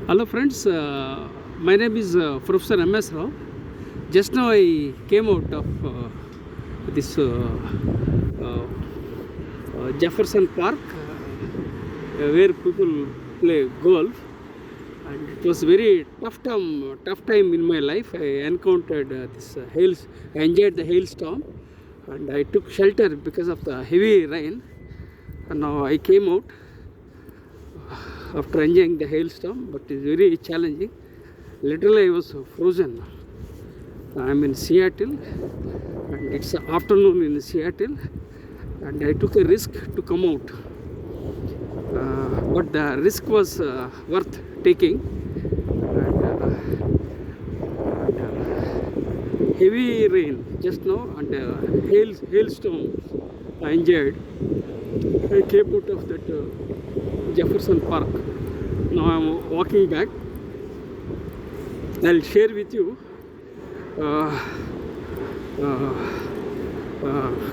Hello friends, my name is Professor M.S. Rao. Just now I came out of this Jefferson Park where people play golf, and it was very tough time in my life. I encountered this hails. I enjoyed the hailstorm and I took shelter because of the heavy rain, and now I came out after enjoying the hailstorm, but it's very challenging. Literally I was frozen. I'm in Seattle and it's afternoon in Seattle, and I took a risk to come out, but the risk was worth taking. And heavy rain just now and hailstorm I enjoyed. I came out of that Jefferson Park. Now I'm walking back. I'll share with you a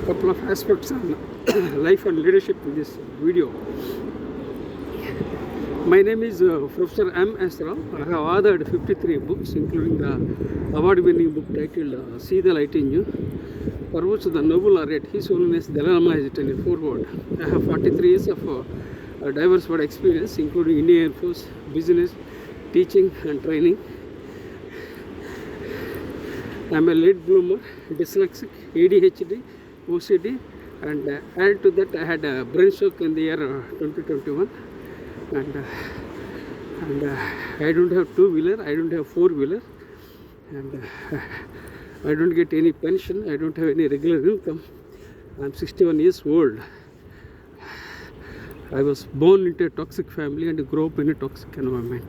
couple of aspects on life and leadership in this video. My name is Professor M.S. Rao. I have authored 53 books, including the award-winning book titled See the Light in You, for which the Nobel laureate His Holiness Dalai Lama has written a foreword. I have 43 years of diverse world experience, including Indian Air Force, business, teaching and training. I am a late bloomer, dyslexic, ADHD, OCD, and added to that I had a brain stroke in the year 2021. And I don't have two-wheeler, I don't have four-wheeler, and I don't get any pension, I don't have any regular income. I'm 61 years old. I was born into a toxic family and grew up in a toxic environment.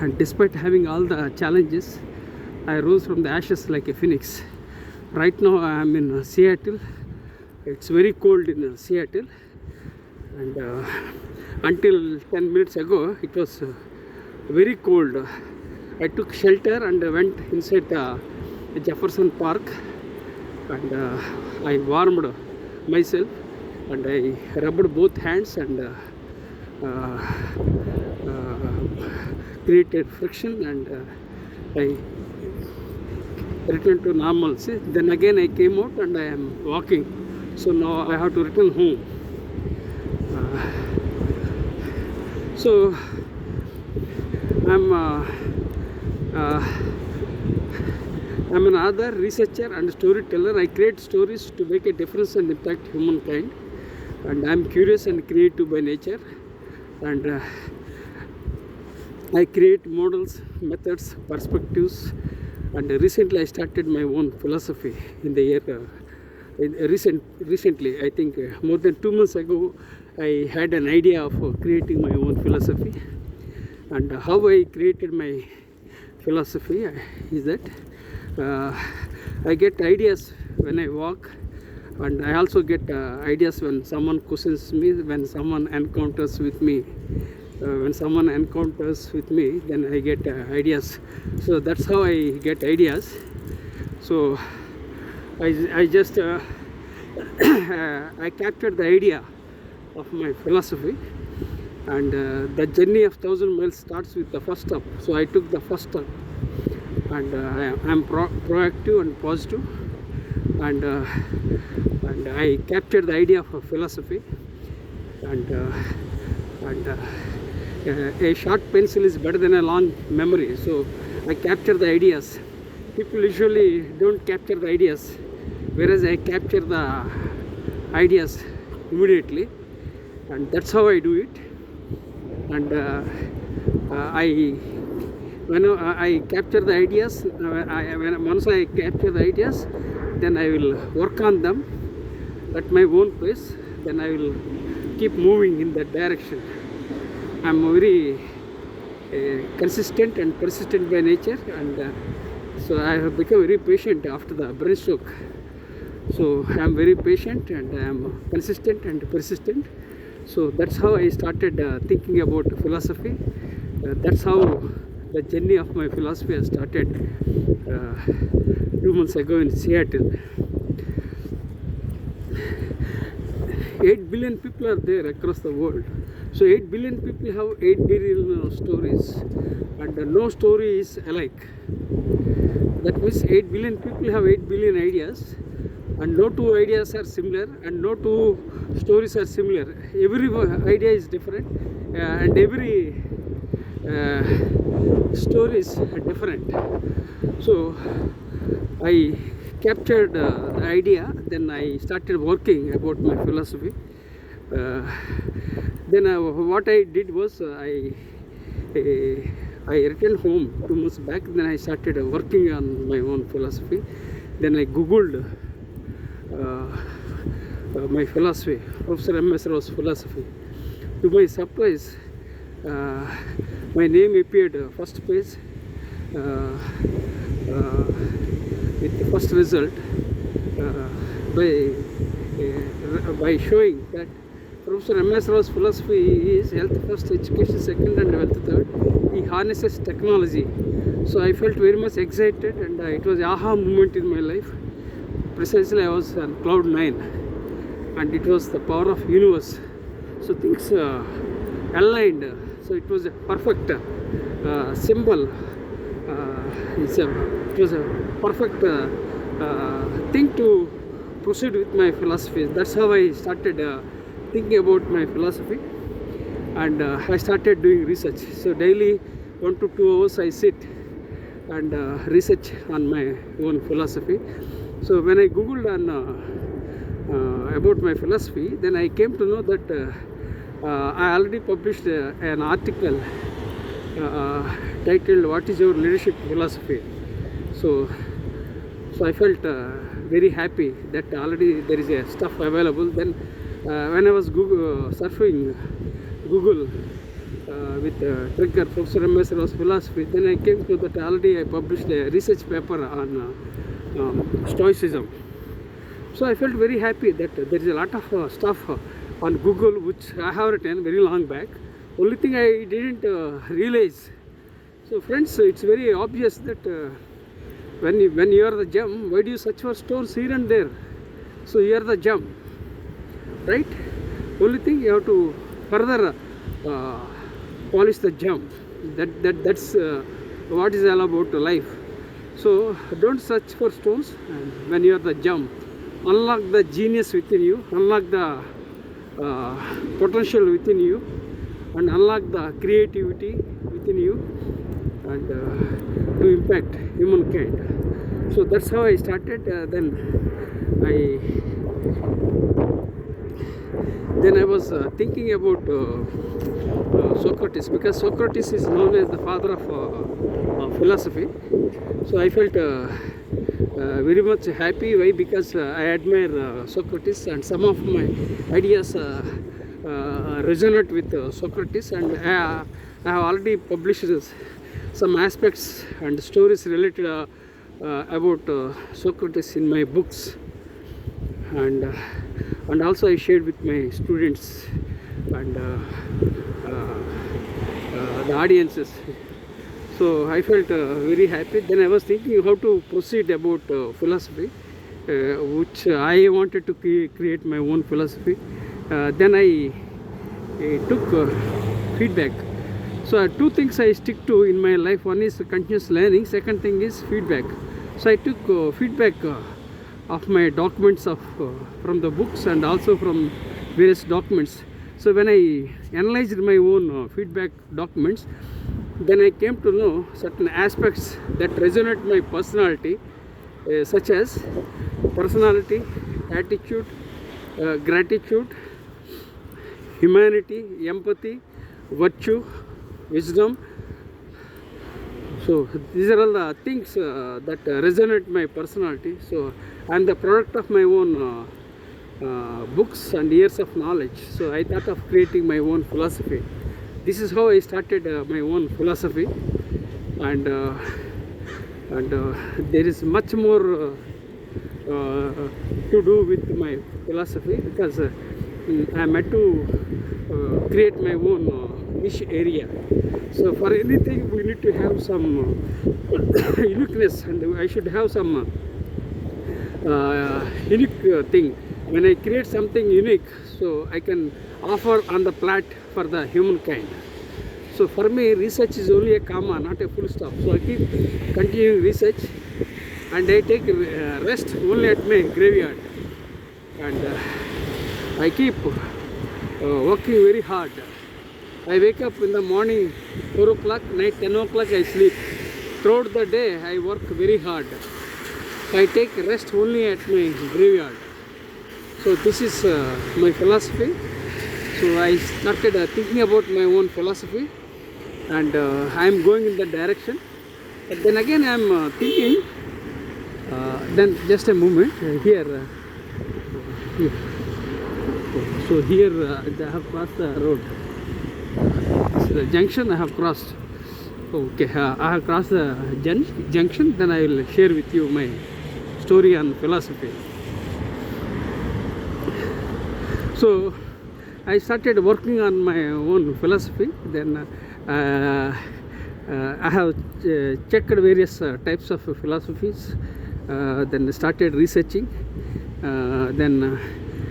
And despite having all the challenges, I rose from the ashes like a phoenix. Right now I am in Seattle. It's very cold in Seattle. And until 10 minutes ago, it was very cold. I took shelter and went inside the Jefferson Park, and I warmed myself and I rubbed both hands and created friction, and I returned to normalcy. Then again I came out and I am walking. So now I have to return home. So I'm an author, researcher and storyteller. I create stories to make a difference and impact humankind. And I'm curious and creative by nature. And I create models, methods, perspectives. And recently I started my own philosophy in the year, recently, I think more than 2 months ago, I had an idea of creating my own philosophy. And how I created my philosophy is that I get ideas when I walk, and I also get ideas when someone questions me, when someone encounters with me. When someone encounters with me, then I get ideas. So that's how I get ideas. So I just I captured the idea of my philosophy, and the journey of 1,000 miles starts with the first step. So I took the first step, and I am proactive and positive, and I captured the idea of a philosophy, and a short pencil is better than a long memory. So I capture the ideas. People usually don't capture the ideas, whereas I capture the ideas immediately, and that's how I do it. And when I capture the ideas, once I capture the ideas, then I will work on them at my own pace. Then I will keep moving in that direction. I'm very consistent and persistent by nature, and so I have become very patient after the brain stroke. So I am very patient and I am consistent and persistent. So that's how I started thinking about philosophy. That's how the journey of my philosophy has started 2 months ago in Seattle. 8 billion people are there across the world. So 8 billion people have 8 billion stories, and no story is alike. That means 8 billion people have 8 billion ideas, and no two ideas are similar, and no two stories are similar. Every idea is different, and every story is different. So I captured the idea, then I started working about my philosophy. Then what I did was I returned home 2 months back. Then I started working on my own philosophy. Then I googled my philosophy, Professor Rao's philosophy. To my surprise, my name appeared first page with the first result, by showing that Professor Rao's philosophy is health first, education second, and wealth third. He harnesses technology. So I felt very much excited, and it was an aha moment in my life. Precisely, I was on cloud 9, and it was the power of universe. So things aligned. So it was a perfect symbol. It was a perfect thing to proceed with my philosophy. That's how I started thinking about my philosophy, and I started doing research. So daily 1 to 2 hours I sit and research on my own philosophy. So when I googled on about my philosophy, then I came to know that I already published an article titled "What is your leadership philosophy?" So I felt very happy that already there is a stuff available. Then when I was surfing Google with trigger Professor Rao's philosophy, then I came to that already I published a research paper on Stoicism. So I felt very happy that there is a lot of stuff on Google which I have written very long back. Only thing I didn't realize. So friends, it's very obvious that when you are the gem, why do you search for stones here and there? So you are the gem, right? Only thing you have to further polish the gem. That's what is all about life. So don't search for stones. And when you are the gem, unlock the genius within you, unlock the potential within you, and unlock the creativity within you, and to impact humankind. So that's how I started. Then I was thinking about Socrates, because Socrates is known as the father of philosophy. So I felt very much happy. Why? Because I admire Socrates, and some of my ideas resonate with Socrates, and I have already published some aspects and stories related about Socrates in my books, and also I shared with my students and the audiences. So I felt very happy. Then I was thinking how to proceed about philosophy, which I wanted to create my own philosophy. Then I took feedback. So two things I stick to in my life. One is continuous learning. Second thing is feedback. So I took feedback of my documents from the books and also from various documents. So when I analyzed my own feedback documents, then I came to know certain aspects that resonate my personality, such as personality, attitude, gratitude, humanity, empathy, virtue, wisdom. So these are all the things that resonate my personality. So I am the product of my own books and years of knowledge. So I thought of creating my own philosophy. This is how I started my own philosophy, and there is much more to do with my philosophy, because I am meant to create my own niche area. So for anything we need to have some uniqueness, and I should have some unique thing. When I create something unique, so I can offer on the plate for the humankind. So for me, research is only a comma, not a full stop. So I keep continuing research, and I take rest only at my graveyard. And I keep working very hard. I wake up in the morning 4 o'clock, night 10 o'clock I sleep. Throughout the day I work very hard. I take rest only at my graveyard. So this is my philosophy. So I started thinking about my own philosophy, and I am going in that direction. But then again I am thinking, then just a moment, here. So here I have crossed the road. This is the junction I have crossed. Okay, I have crossed the junction. Then I will share with you my story on philosophy. So I started working on my own philosophy. Then I have checked various types of philosophies. Then started researching. Then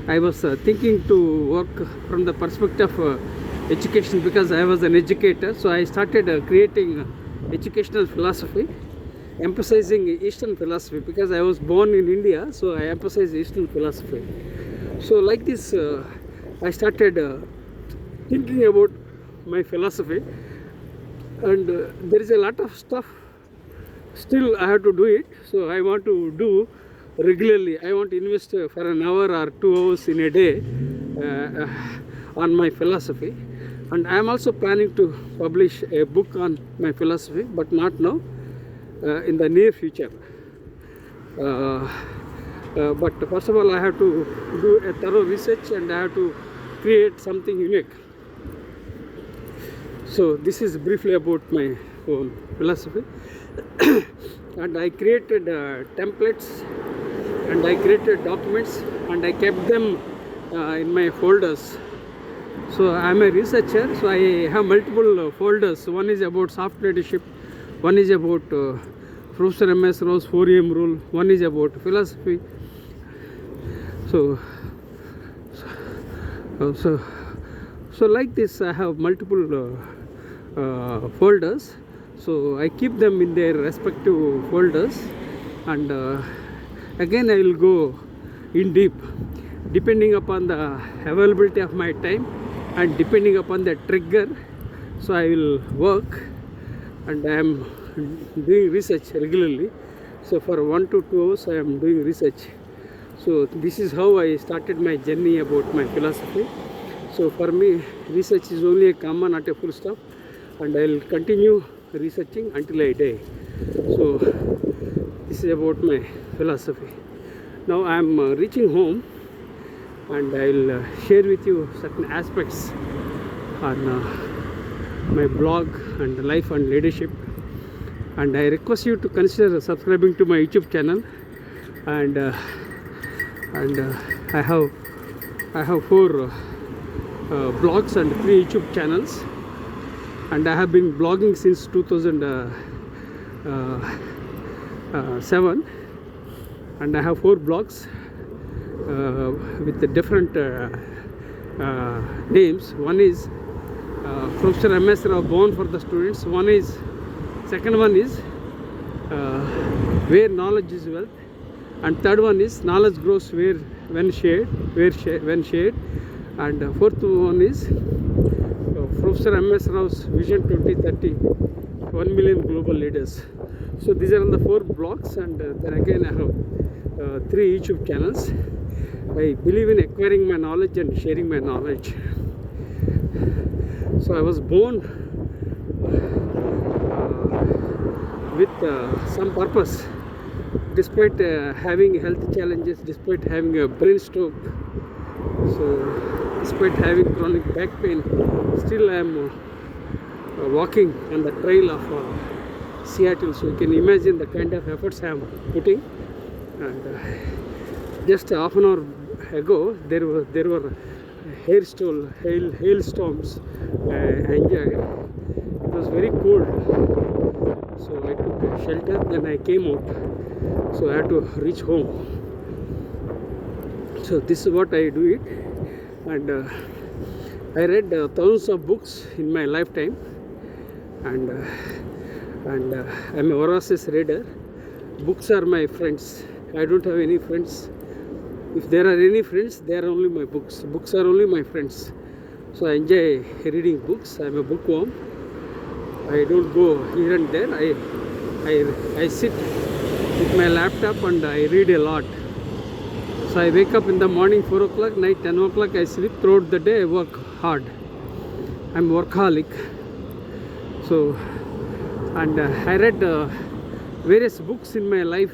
I was thinking to work from the perspective of education, because I was an educator. So I started creating educational philosophy, emphasizing Eastern philosophy, because I was born in India. So I emphasize Eastern philosophy. So like this, I started thinking about my philosophy, and there is a lot of stuff still I have to do it. So I want to do regularly. I want to invest for an hour or 2 hours in a day on my philosophy. And I am also planning to publish a book on my philosophy, but not now, in the near future. But first of all, I have to do a thorough research, and I have to create something unique. So this is briefly about my own philosophy. And I created templates, and I created documents, and I kept them in my folders. So I am a researcher, so I have multiple folders. One is about soft leadership, one is about Professor M.S. Rao's 4am rule, one is about philosophy. So like this, I have multiple folders. So I keep them in their respective folders, and again I will go in deep depending upon the availability of my time and depending upon the trigger. So I will work, and I am doing research regularly. So for 1 to 2 hours I am doing research. So this is how I started my journey about my philosophy. So for me, research is only a comma, not a full stop, and I will continue researching until I die. So this is about my philosophy. Now I am reaching home, and I will share with you certain aspects on my blog and life and leadership. And I request you to consider subscribing to my YouTube channel. And I have 4 blogs and 3 YouTube channels, and I have been blogging since 2007, and I have 4 blogs with the different names. One is Professor M.S. Rao, Born for the Students. Second one is Where Knowledge is Wealth, and third one is Knowledge Grows when shared. And fourth one is Professor M.S. Rao's Vision 2030, 1 million global leaders. So these are the 4 blogs, and then again I have 3 YouTube channels. I believe in acquiring my knowledge and sharing my knowledge. So I was born with some purpose, despite having health challenges, despite having a brain stroke, so despite having chronic back pain, still I am walking on the trail of Seattle. So you can imagine the kind of efforts I am putting. And just half an hour ago, there were hailstorms. I enjoyed. It was very cold, so I took a shelter. Then I came out. So I had to reach home. So this is what I do it, and I read thousands of books in my lifetime, and I'm a voracious reader. Books are my friends. I don't have any friends. If there are any friends, they are only my books. Books are only my friends. So I enjoy reading books. I'm a bookworm. I don't go here and there. I sit with my laptop and I read a lot. So I wake up in the morning 4 o'clock, night 10 o'clock, I sleep. Throughout the day I work hard. I'm workaholic. So, and I read various books in my life.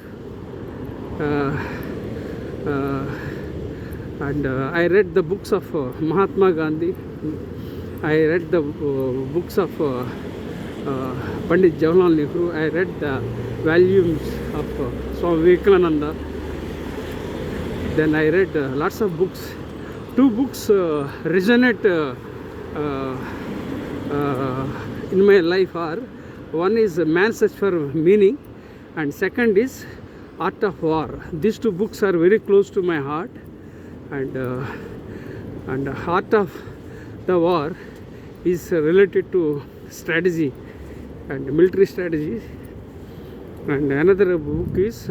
And I read the books of Mahatma Gandhi. I read the books of Pandit Jawaharlal Nehru. I read the volumes of Swami Vivekananda. Then I read lots of books. Two books resonate in my life are, one is Man's Search for Meaning, and second is Art of War. These two books are very close to my heart, and Art of the War is related to strategy and military strategy. And another book is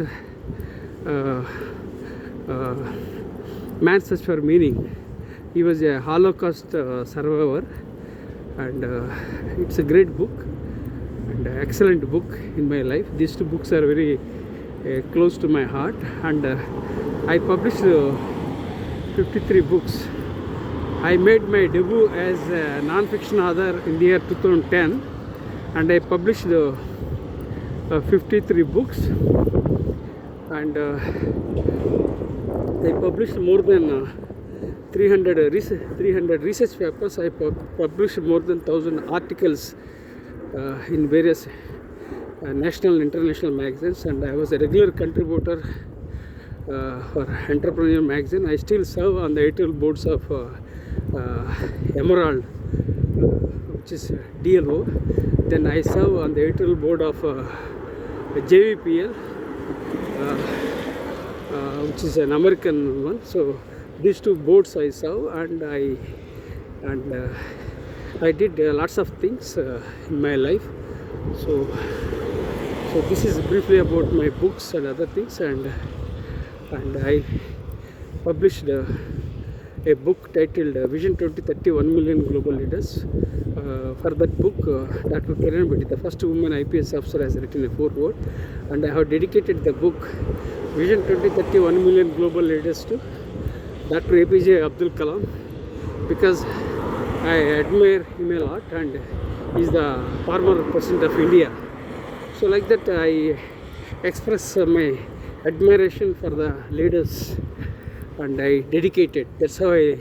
Man's Search for Meaning. He was a Holocaust survivor, and it's a great book and excellent book in my life. These two books are very close to my heart, and I published 53 books. I made my debut as a non-fiction author in the year 2010, and I published 53 books, and I published more than 300 research papers. I published more than 1,000 articles in various national and international magazines, and I was a regular contributor for Entrepreneur magazine. I still serve on the editorial boards of Emerald, which is DLO. Then I serve on the editorial board of JVPL, which is an American one. So these two boards I serve, and I did lots of things in my life. So this is briefly about my books and other things, and I published a book titled Vision 2030 1 Million Global Leaders. For that book, Dr. Kiran Bedi, the first woman IPS officer, has written a foreword, and I have dedicated the book Vision 2030 1 Million Global Leaders to Dr. APJ Abdul Kalam, because I admire him a lot, and he is the former president of India. So like that, I express my admiration for the leaders, and I dedicated. That's how I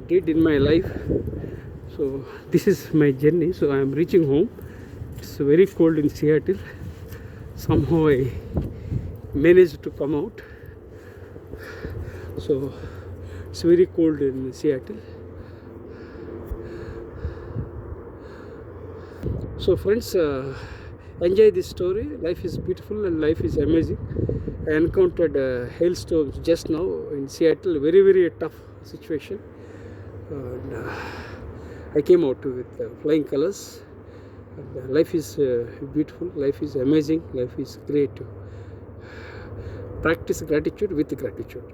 did in my life. So this is my journey. So I am reaching home. It's very cold in Seattle. Somehow I managed to come out. So it's very cold in Seattle. So friends, enjoy this story. Life is beautiful and life is amazing. I encountered hailstones just now in Seattle. Very, very tough situation. And I came out with flying colors. And life is beautiful. Life is amazing. Life is great. Practice gratitude with gratitude.